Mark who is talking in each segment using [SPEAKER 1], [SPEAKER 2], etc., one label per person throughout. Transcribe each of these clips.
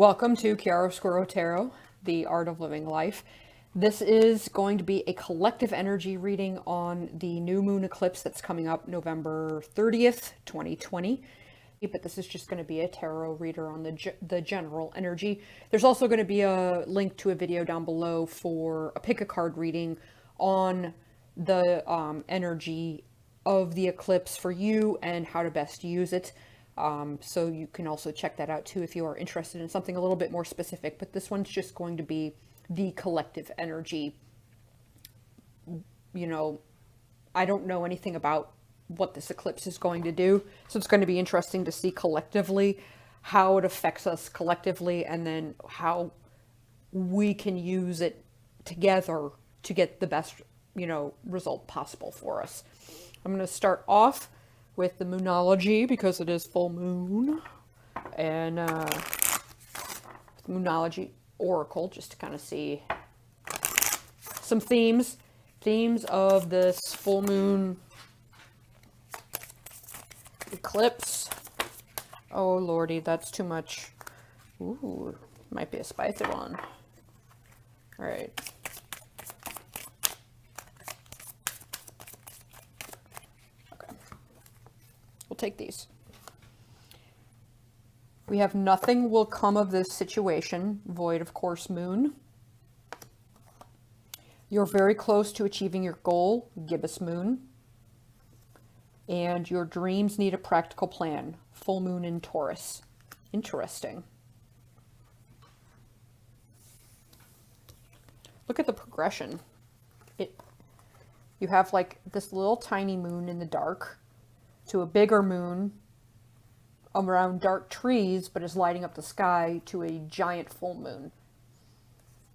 [SPEAKER 1] Welcome to Chiaroscuro Tarot, the Art of Living Life. This is going to be a collective energy reading on the new moon eclipse that's coming up November 30th, 2020. But this is just going to be a tarot reader on the general energy. There's also going to be a link to a video down below for a pick a card reading on the energy of the eclipse for you and how to best use it. So you can also check that out too if you are interested in something a little bit more specific, but this one's just going to be the collective energy. You know, I don't know anything about what this eclipse is going to do, so it's going to be interesting to see collectively how it affects us collectively and then how we can use it together to get the best, result possible for us. I'm going to start off with the Monology because it is full moon, and Monology Oracle, just to kind of see some themes of this full moon eclipse. Oh lordy, that's too much. Ooh, might be a spicy one. All right. We'll take these. We have nothing will come of this situation, void of course moon. You're very close to achieving your goal, gibbous moon. And your dreams need a practical plan, full moon in Taurus. Interesting. Look at the progression. You have like this little tiny moon in the dark, to a bigger moon around dark trees, but is lighting up the sky, to a giant full moon.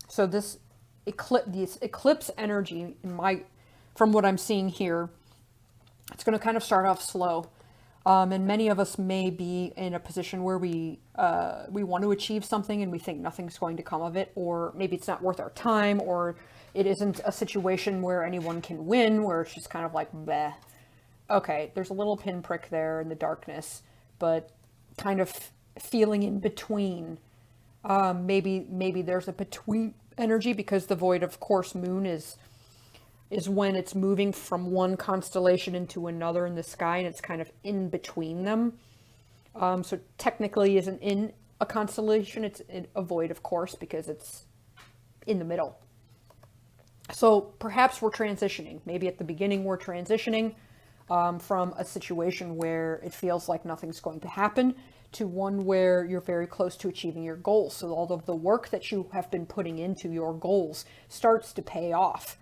[SPEAKER 1] So this eclipse energy, from what I'm seeing here, it's going to kind of start off slow. And many of us may be in a position where we want to achieve something and we think nothing's going to come of it, or maybe it's not worth our time, or it isn't a situation where anyone can win, where it's just kind of like, bleh. Okay, there's a little pinprick there in the darkness, but kind of feeling in between. Maybe there's a between energy because the void of course moon is when it's moving from one constellation into another in the sky, and it's kind of in between them. So technically isn't in a constellation, it's a void of course because it's in the middle. So perhaps we're transitioning. Maybe at the beginning we're transitioning from a situation where it feels like nothing's going to happen to one where you're very close to achieving your goals. So all of the work that you have been putting into your goals starts to pay off.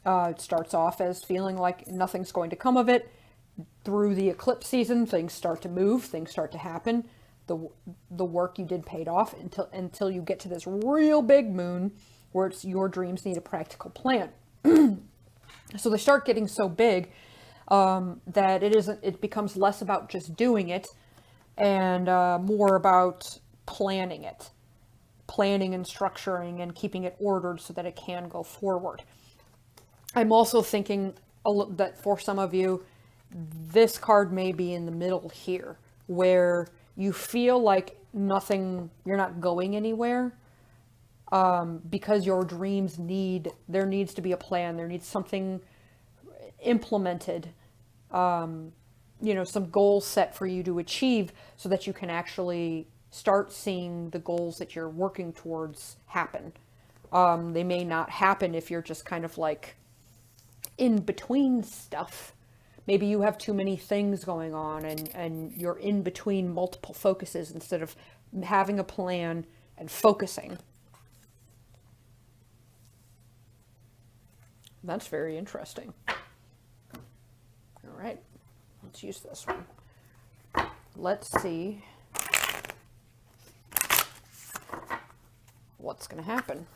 [SPEAKER 1] It starts off as feeling like nothing's going to come of it. Through the eclipse season, things start to move, things start to happen. The work you did paid off until you get to this real big moon where it's your dreams need a practical plan. So they start getting so big that it becomes less about just doing it and more about planning and structuring and keeping it ordered so that it can go forward. I'm also thinking that for some of you, this card may be in the middle here, where you feel like you're not going anywhere, because your dreams there needs to be a plan, there needs something implemented, some goals set for you to achieve so that you can actually start seeing the goals that you're working towards happen. They may not happen if you're just kind of like in between stuff. Maybe you have too many things going on and you're in between multiple focuses instead of having a plan and focusing. That's very interesting. All right, let's use this one. Let's see what's going to happen.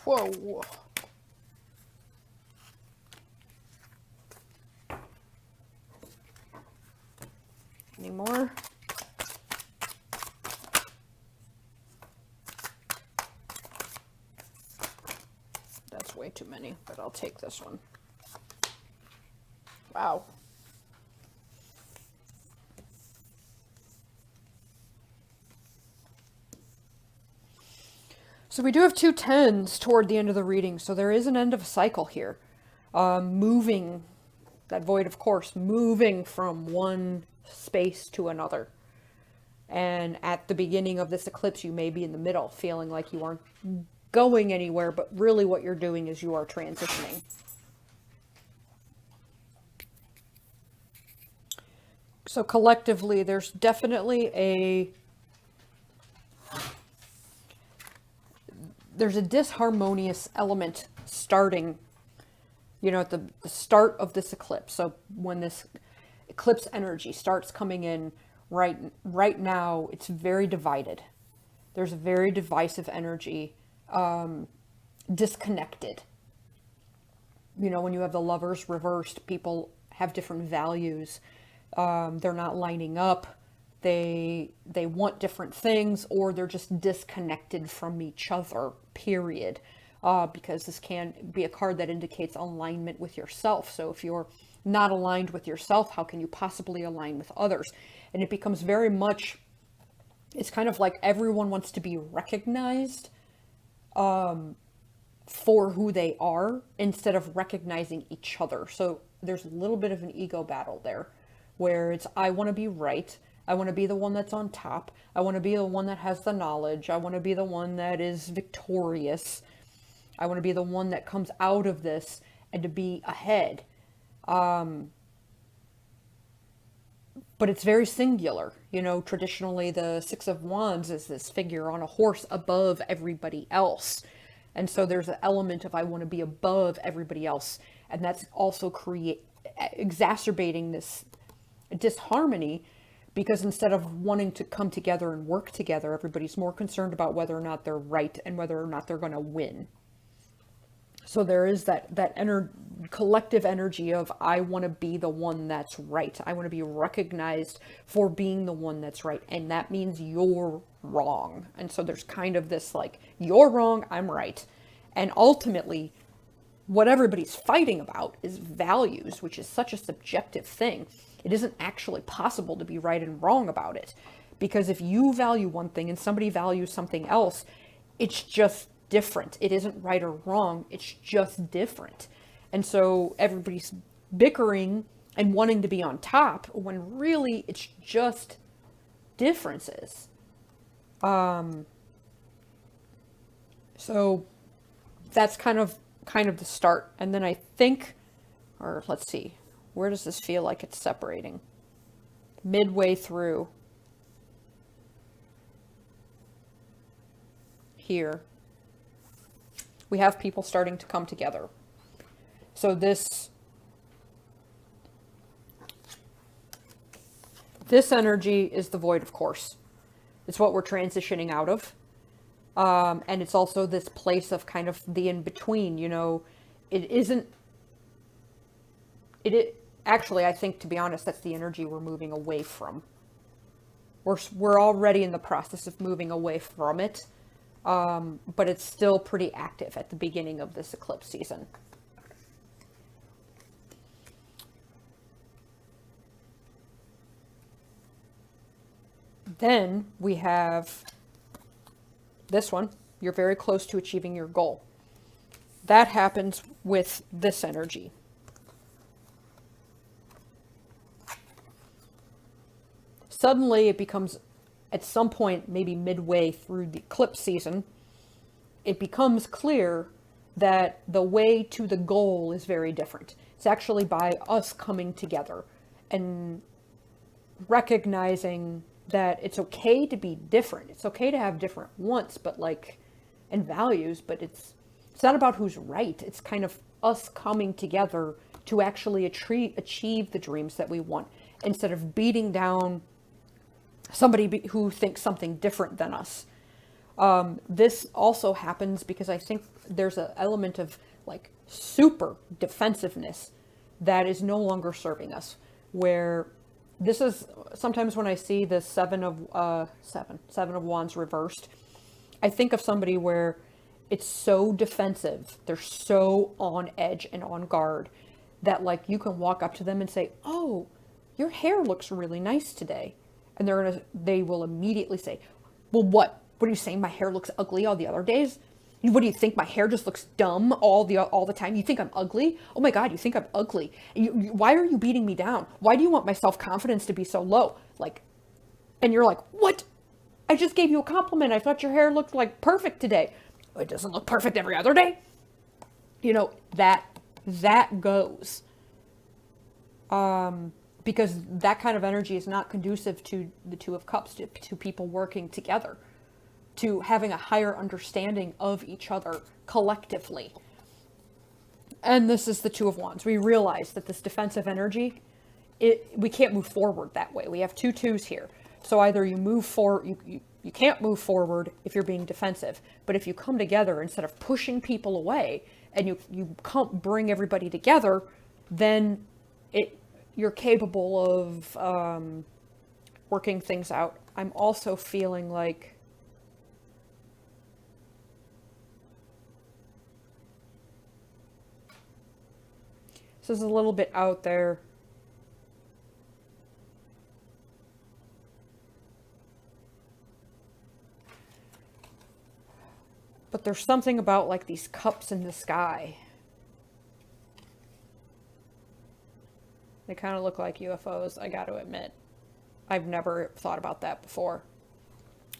[SPEAKER 1] Whoa. Any more? That's way too many, but I'll take this one. Wow. So we do have two tens toward the end of the reading, so there is an end of a cycle here. Moving, that void of course, moving from one space to another. And at the beginning of this eclipse, you may be in the middle, feeling like you aren't going anywhere, but really what you're doing is you are transitioning. So collectively, there's definitely there's a disharmonious element starting, at the start of this eclipse. So when this eclipse energy starts coming in, right now, it's very divided. There's a very divisive energy, disconnected. When you have the lovers reversed, people have different values. They're not lining up. They want different things, or they're just disconnected from each other, period. Because this can be a card that indicates alignment with yourself. So if you're not aligned with yourself, how can you possibly align with others? And it becomes very much, it's kind of like everyone wants to be recognized for who they are instead of recognizing each other. So there's a little bit of an ego battle there where it's, I want to be right. I want to be the one that's on top. I want to be the one that has the knowledge. I want to be the one that is victorious. I want to be the one that comes out of this and to be ahead. But it's very singular. Traditionally the Six of Wands is this figure on a horse above everybody else. And so there's an element of I want to be above everybody else. And that's also exacerbating this disharmony, because instead of wanting to come together and work together, everybody's more concerned about whether or not they're right and whether or not they're going to win. So there is that collective energy of, I want to be the one that's right. I want to be recognized for being the one that's right. And that means you're wrong. And so there's kind of this like, you're wrong, I'm right. And ultimately, what everybody's fighting about is values, which is such a subjective thing. It isn't actually possible to be right and wrong about it. Because if you value one thing and somebody values something else, it's just different. It isn't right or wrong. It's just different. And so everybody's bickering and wanting to be on top when really it's just differences. So that's kind of the start. And then I think, or let's see, where does this feel like it's separating? Midway through here, we have people starting to come together. So this energy is the void, of course. It's what we're transitioning out of. And it's also this place of kind of the in-between, actually, I think, to be honest, that's the energy we're moving away from. We're already in the process of moving away from it. But it's still pretty active at the beginning of this eclipse season. Then we have this one. You're very close to achieving your goal. That happens with this energy. Suddenly it becomes, at some point, maybe midway through the eclipse season, it becomes clear that the way to the goal is very different. It's actually by us coming together and recognizing that it's okay to be different. It's okay to have different wants, and values, but it's not about who's right. It's kind of us coming together to actually achieve the dreams that we want, instead of beating down somebody who thinks something different than us. This also happens because I think there's an element of super defensiveness that is no longer serving us, where this is sometimes when I see the seven of wands reversed, I think of somebody where it's so defensive, they're so on edge and on guard that like you can walk up to them and say, "Oh, your hair looks really nice today," and they will immediately say, "Well, what are you saying? My hair looks ugly all the other days? What do you think? My hair just looks dumb all the time? You think I'm ugly? Oh my God, you think I'm ugly? Why are you beating me down? Why do you want my self-confidence to be so low?" Like, and you're like, "What? I just gave you a compliment. I thought your hair looked like perfect today." It doesn't look perfect every other day. You know, that goes. Because that kind of energy is not conducive to the Two of Cups, to people working together, to having a higher understanding of each other collectively. And this is the Two of Wands. We realize that this defensive energy, we can't move forward that way. We have two twos here. So either you move forward, you can't move forward if you're being defensive. But if you come together, instead of pushing people away, and you can't bring everybody together, then you're capable of working things out. I'm also feeling like this is a little bit out there. But there's something about like these cups in the sky. They kind of look like UFOs, I got to admit. I've never thought about that before.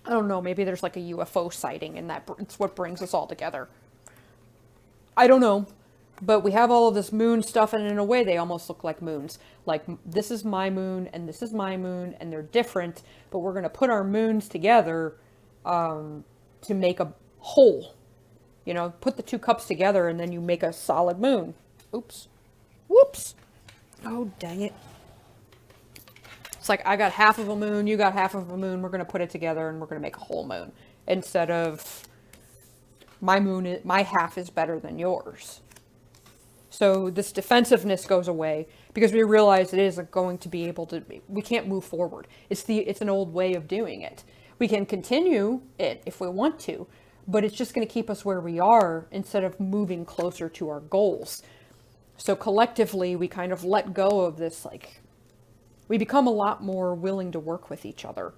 [SPEAKER 1] I don't know, maybe there's like a UFO sighting and it's what brings us all together. I don't know. But we have all of this moon stuff, and in a way they almost look like moons. Like, this is my moon and this is my moon, and they're different, but we're going to put our moons together to make a whole. You know, put the two cups together and then you make a solid moon. Oops. Whoops. Oh, dang it. It's like, I got half of a moon, you got half of a moon, we're going to put it together and we're going to make a whole moon. Instead of my half is better than yours. So this defensiveness goes away because we realize it isn't going to be able to, we can't move forward. It's an old way of doing it. We can continue it if we want to, but it's just going to keep us where we are instead of moving closer to our goals. So collectively, we kind of let go of this, like, we become a lot more willing to work with each other.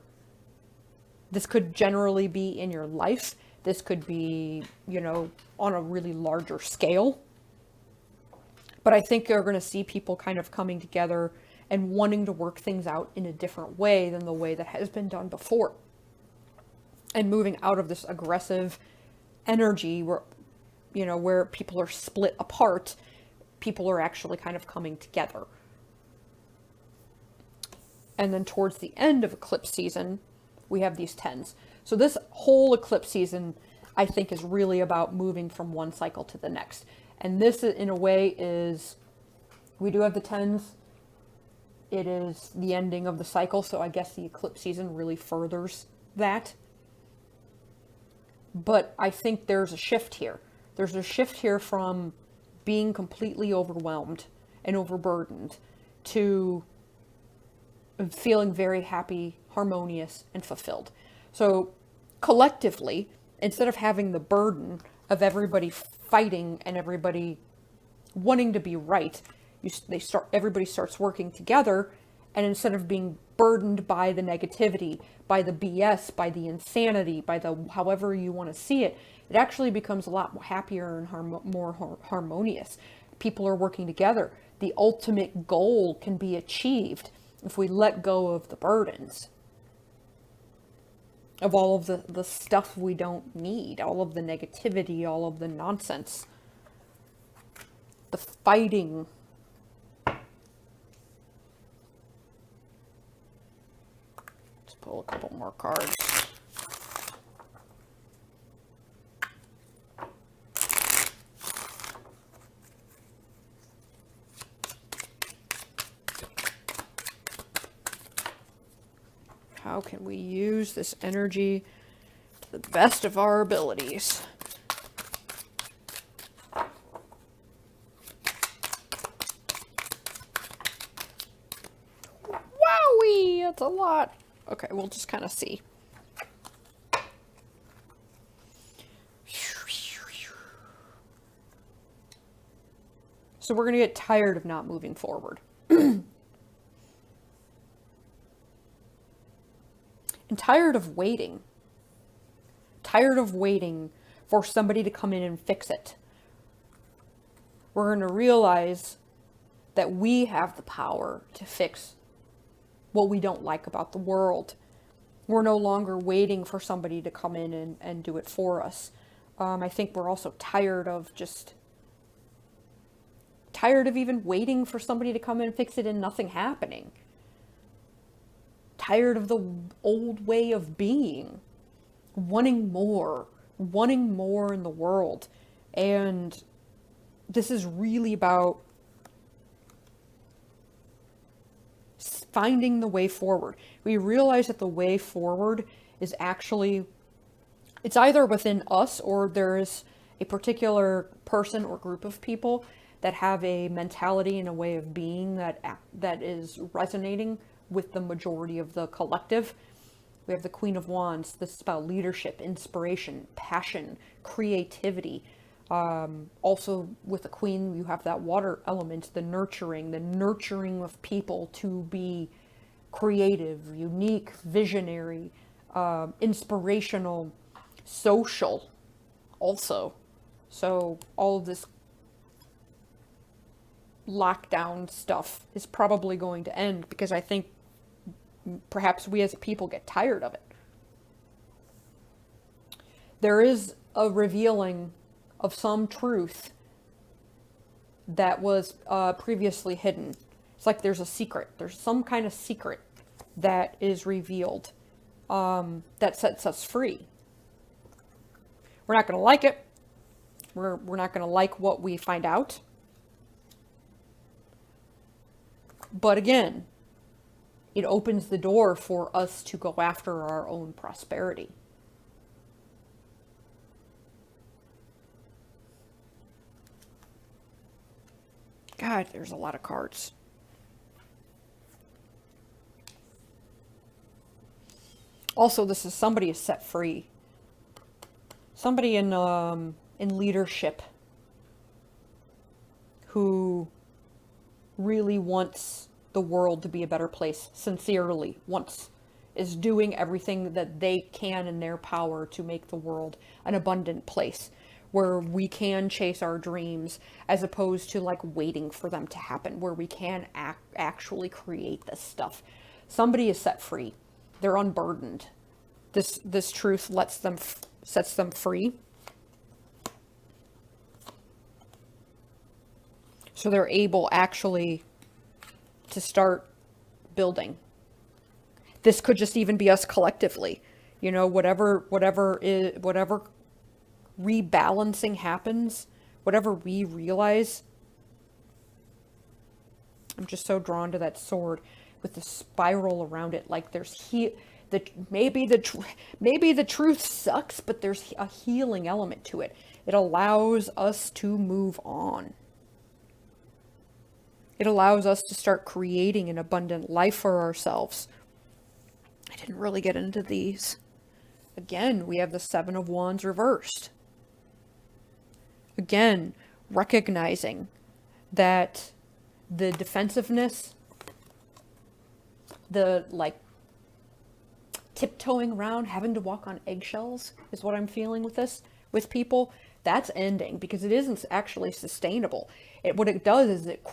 [SPEAKER 1] This could generally be in your life. This could be, you know, on a really larger scale. But I think you're going to see people kind of coming together and wanting to work things out in a different way than the way that has been done before. And moving out of this aggressive energy where, you know, where people are split apart, people are actually kind of coming together. And then towards the end of eclipse season, we have these tens. So this whole eclipse season, I think, is really about moving from one cycle to the next. And this, in a way, is, we do have the tens. It is the ending of the cycle, so I guess the eclipse season really furthers that. But I think there's a shift here. There's a shift here from being completely overwhelmed and overburdened to feeling very happy, harmonious, and fulfilled. So collectively, instead of having the burden of everybody fighting and everybody wanting to be right, everybody starts working together, and instead of being burdened by the negativity, by the BS, by the insanity, by the however you want to see it, it actually becomes a lot happier and more harmonious. People are working together. The ultimate goal can be achieved if we let go of the burdens, of all of the stuff we don't need, all of the negativity, all of the nonsense, the fighting. Let's pull a couple more cards. How can we use this energy to the best of our abilities? Wowee! That's a lot. Okay, we'll just kind of see. So we're going to get tired of not moving forward. And tired of waiting. Tired of waiting for somebody to come in and fix it. We're going to realize that we have the power to fix what we don't like about the world. We're no longer waiting for somebody to come in and do it for us. I think we're also tired of even waiting for somebody to come in and fix it and nothing happening. Tired of the old way of being. Wanting more in the world. And this is really about finding the way forward. We realize that the way forward is actually, it's either within us or there is a particular person or group of people that have a mentality and a way of being that is resonating with the majority of the collective. We have the Queen of Wands. This is about leadership, inspiration, passion, creativity. Also with the Queen, you have that water element, the nurturing of people to be creative, unique, visionary, inspirational, social also. So all of this lockdown stuff is probably going to end because I think perhaps we as a people get tired of it. There is a revealing of some truth that was previously hidden. It's like there's a secret. There's some kind of secret that is revealed that sets us free. We're not going to like it. We're not going to like what we find out. But again, it opens the door for us to go after our own prosperity. God, there's a lot of cards. Also, this is somebody is set free. Somebody in leadership who really wants the world to be a better place, sincerely is doing everything that they can in their power to make the world an abundant place where we can chase our dreams as opposed to like waiting for them to happen, where we can actually create this stuff. Somebody is set free. They're unburdened. This truth sets them free. So they're able actually to start building. This could just even be us collectively. You know, whatever rebalancing happens, whatever we realize. I'm just so drawn to that sword with the spiral around it. Like there's maybe the truth sucks, but there's a healing element to it. It allows us to move on. It allows us to start creating an abundant life for ourselves. I didn't really get into these. Again, we have the Seven of Wands reversed. Again, recognizing that the defensiveness, the like tiptoeing around, having to walk on eggshells is what I'm feeling with this, with people. That's ending because it isn't actually sustainable. What it does is it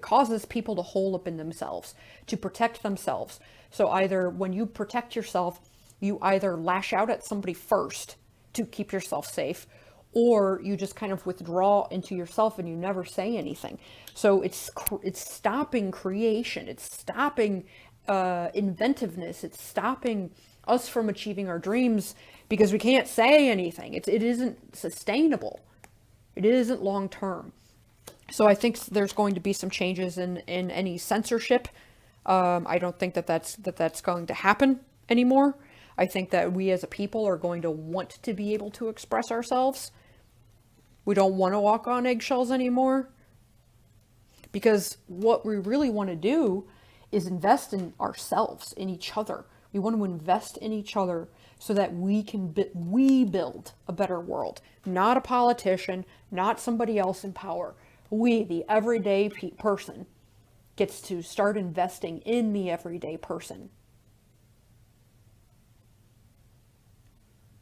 [SPEAKER 1] causes people to hole up in themselves, to protect themselves. So either when you protect yourself, you either lash out at somebody first to keep yourself safe, or you just kind of withdraw into yourself and you never say anything. So it's stopping creation. It's stopping inventiveness. It's stopping us from achieving our dreams because we can't say anything. It isn't sustainable. It isn't long term. So I think there's going to be some changes in any censorship. I don't think that's going to happen anymore. I think that we as a people are going to want to be able to express ourselves. We don't want to walk on eggshells anymore. Because what we really want to do is invest in ourselves, in each other. We want to invest in each other so that we can build a better world. Not a politician, not somebody else in power. We, the everyday person, gets to start investing in the everyday person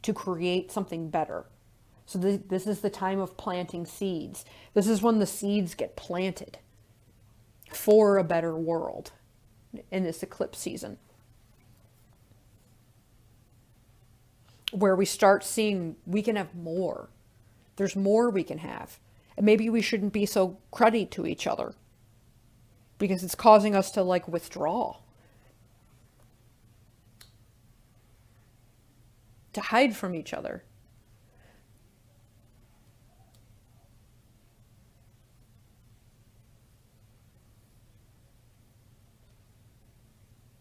[SPEAKER 1] to create something better. So this is the time of planting seeds. This is when the seeds get planted for a better world in this eclipse season, where we start seeing we can have more. There's more we can have. And maybe we shouldn't be so cruddy to each other because it's causing us to like withdraw, to hide from each other.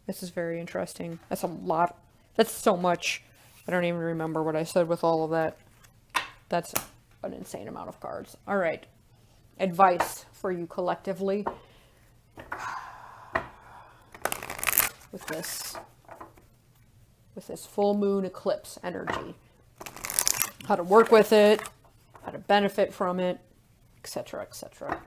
[SPEAKER 1] This is very interesting. That's a lot. That's so much. I don't even remember what I said with all of that. That's an insane amount of cards. All right. Advice for you collectively with this full moon eclipse energy. How to work with it, how to benefit from it, etc., etc.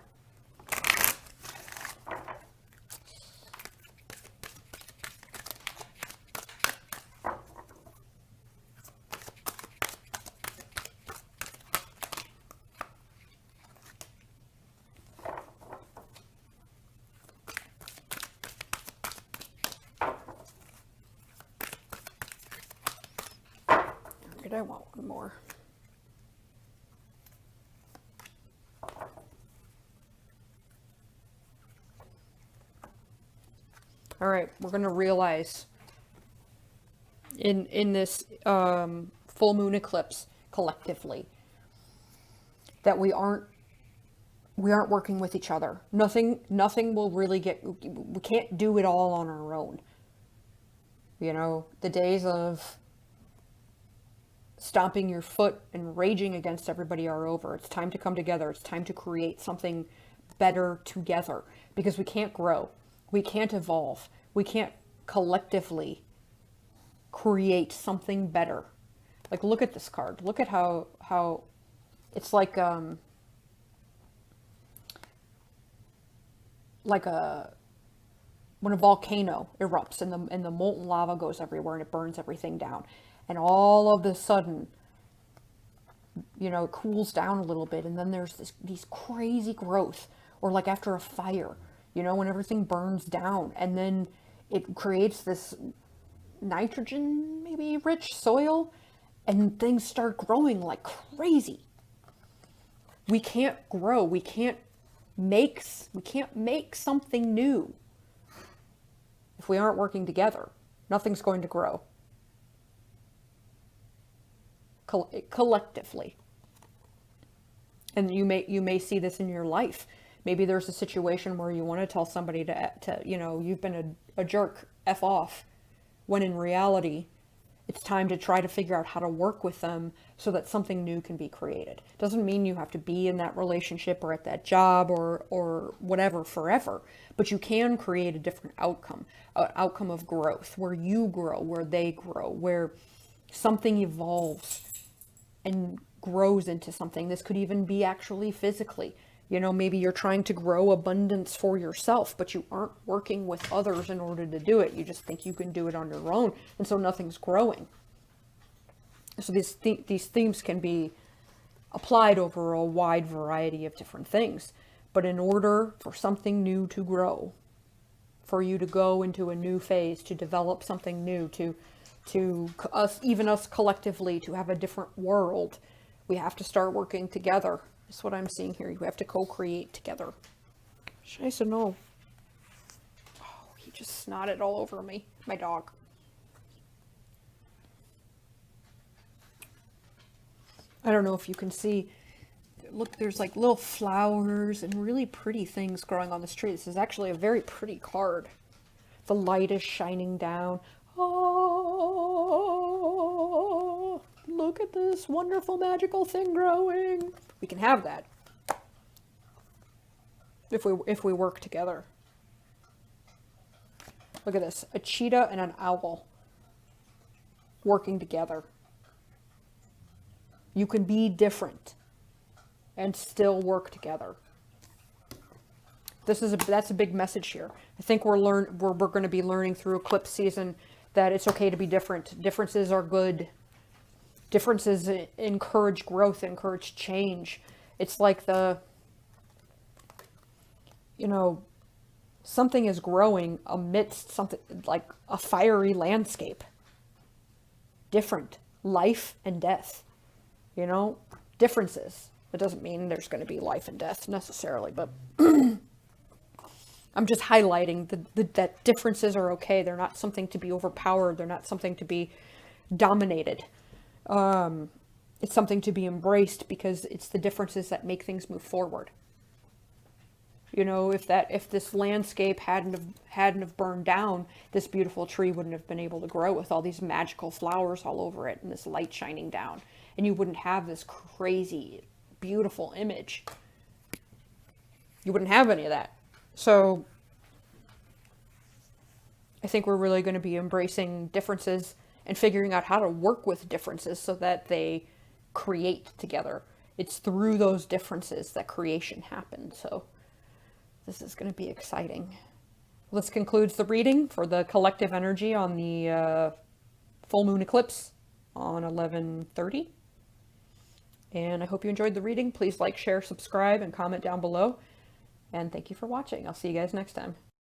[SPEAKER 1] I want one more. All right, we're going to realize in this full moon eclipse collectively that we aren't working with each other. Nothing will really we can't do it all on our own. You know, the days of stomping your foot and raging against everybody are over. It's time to come together. It's time to create something better together, because we can't grow. We can't evolve. We can't collectively create something better. Like, look at this card. Look at how it's like when a volcano erupts and the molten lava goes everywhere and it burns everything down. And all of a sudden, you know, it cools down a little bit, and then there's these crazy growth. Or like after a fire, you know, when everything burns down, and then it creates this nitrogen, maybe rich soil, and things start growing like crazy. We can't grow. We can't make something new if we aren't working together. Nothing's going to grow. Collectively. And you may see this in your life. Maybe there's a situation where you want to tell somebody to you know, you've been a jerk, F off, when in reality it's time to try to figure out how to work with them so that something new can be created. Doesn't mean you have to be in that relationship or at that job or whatever forever, but you can create a different outcome, an outcome of growth, where you grow, where they grow, where something evolves and grows into something. This could even be actually physically. You know, maybe you're trying to grow abundance for yourself, but you aren't working with others in order to do it. You just think you can do it on your own, and so nothing's growing. So these themes can be applied over a wide variety of different things. But in order for something new to grow, for you to go into a new phase, to develop something new, to us collectively, to have a different world, we have to start working together. That's what I'm seeing here. You have to co-create together. Scheiße, no. Oh, he just snotted all over me. My dog. I don't know if you can see. Look, there's like little flowers and really pretty things growing on this tree. This is actually a very pretty card. The light is shining down. Oh, look at this wonderful magical thing growing. We can have that if we work together. Look at this, a cheetah and an owl working together. You can be different and still work together. That's a big message here. I think we're going to be learning through eclipse season that it's okay to be different. Differences are good. Differences encourage growth, encourage change. It's like something is growing amidst something like a fiery landscape. Different. Life and death. Differences. It doesn't mean there's going to be life and death necessarily, but I'm just highlighting that differences are okay. They're not something to be overpowered. They're not something to be dominated. It's something to be embraced because it's the differences that make things move forward. If this landscape hadn't have burned down, this beautiful tree wouldn't have been able to grow with all these magical flowers all over it and this light shining down. And you wouldn't have this crazy, beautiful image. You wouldn't have any of that. So I think we're really going to be embracing differences and figuring out how to work with differences so that they create together. It's through those differences that creation happens. So this is going to be exciting. This concludes the reading for the collective energy on the full moon eclipse on 11/30. And I hope you enjoyed the reading. Please like, share, subscribe, and comment down below. And thank you for watching. I'll see you guys next time.